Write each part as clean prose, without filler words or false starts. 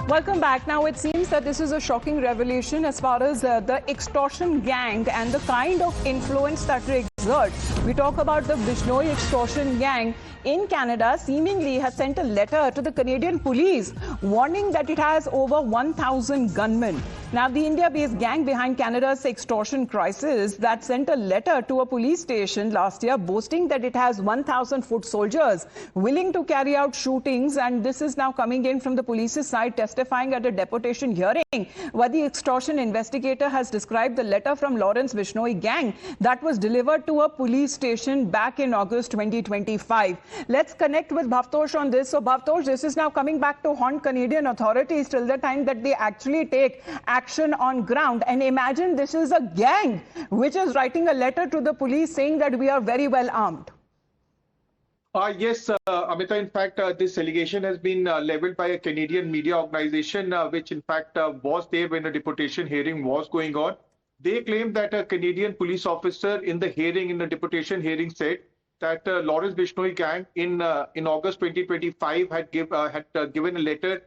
Welcome back. Now, it seems that this is a shocking revelation as far as the extortion gang and the kind of influence that they exert. We talk about the Bishnoi extortion gang in Canada seemingly has sent a letter to the Canadian police warning that it has over 1,000 gunmen. Now, the India-based gang behind Canada's extortion crisis that sent a letter to a police station last year boasting that it has 1,000 foot soldiers willing to carry out shootings, and this is now coming in from the police's side testifying at a deportation hearing where the extortion investigator has described the letter from Lawrence Bishnoi gang that was delivered to a police station back in August 2025. Let's connect with Bhavtosh on this. So Bhavtosh, this is now coming back to haunt Canadian authorities till the time that they actually take action on ground. And imagine this is a gang which is writing a letter to the police saying that we are very well armed. Yes, Amita, in fact, this allegation has been leveled by a Canadian media organization, which in fact was there when the deportation hearing was going on. They claim that a Canadian police officer in the hearing, in the deportation hearing, said that Lawrence Bishnoi gang in August 2025 had given a letter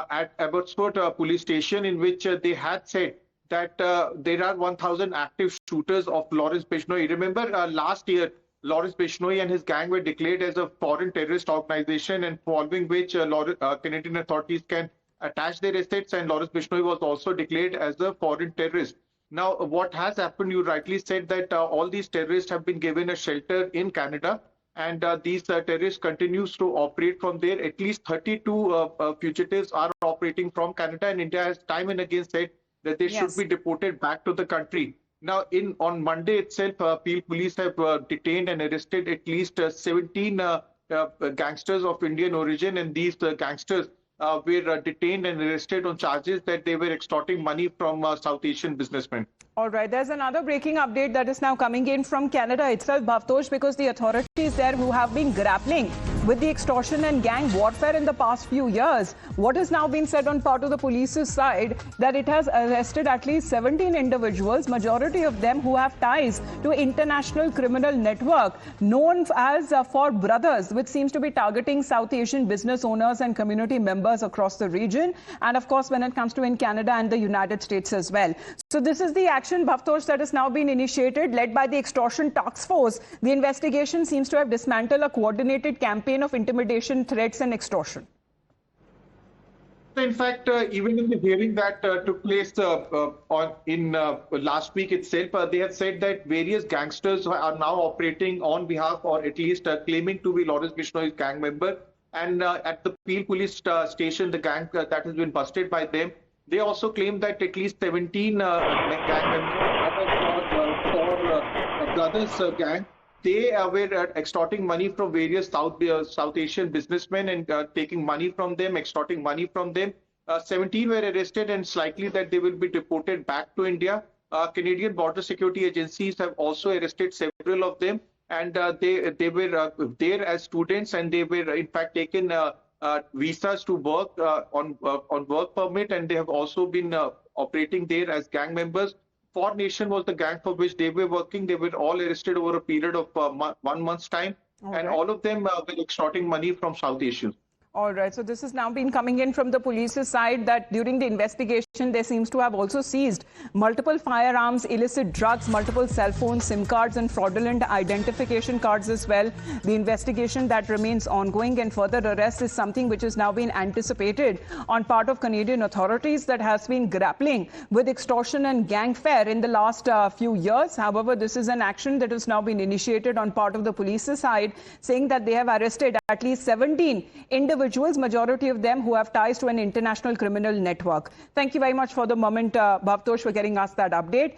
at Abbotsford police station in which they had said that there are 1,000 active shooters of Lawrence Bishnoi. Remember, last year, Lawrence Bishnoi and his gang were declared as a foreign terrorist organization, and following which Canadian authorities can attach their assets, and Lawrence Bishnoi was also declared as a foreign terrorist. Now, what has happened, you rightly said that all these terrorists have been given a shelter in Canada, and these terrorists continues to operate from there. At least 32 fugitives are operating from Canada, and India has time and again said that they should be deported back to the country. Now, on Monday itself, Peel police have detained and arrested at least 17 gangsters of Indian origin, and these gangsters were detained and arrested on charges that they were extorting money from South Asian businessmen. All right, there's another breaking update that is now coming in from Canada itself, Bhavtosh, because the authorities there who have been grappling with the extortion and gang warfare in the past few years, what has now been said on part of the police's side that it has arrested at least 17 individuals, majority of them who have ties to international criminal network known as For Brothers, which seems to be targeting South Asian business owners and community members across the region, and of course when it comes to in Canada and the United States as well. So this is the action, Bhavtosh, that has now been initiated, led by the Extortion Task Force. The investigation seems to have dismantled a coordinated campaign of intimidation, threats and extortion. In fact, even in the hearing that took place last week itself, they have said that various gangsters are now operating on behalf, or at least claiming to be Lawrence Bishnoi's gang member. And at the Peel police station, the gang that has been busted by them, they also claim that at least 17 gang members for Brothers gang, they were extorting money from various South Asian businessmen and taking money from them, extorting money from them. 17 were arrested, and it's likely that they will be deported back to India. Canadian border security agencies have also arrested several of them, and they were there as students, and they were in fact taken visas to work on work permit, and they have also been operating there as gang members. For Nation was the gang for which they were working. They were all arrested over a period of 1 month's time, and all of them were extorting money from South Asians. All right. So this has now been coming in from the police's side that during the investigation, there seems to have also seized multiple firearms, illicit drugs, multiple cell phones, SIM cards and fraudulent identification cards as well. The investigation that remains ongoing, and further arrest is something which has now been anticipated on part of Canadian authorities that has been grappling with extortion and gangfare in the last few years. However, this is an action that has now been initiated on part of the police's side, saying that they have arrested at least 17 individuals, majority of them who have ties to an international criminal network. Thank you very much for the moment, Bhavtosh, for getting us that update.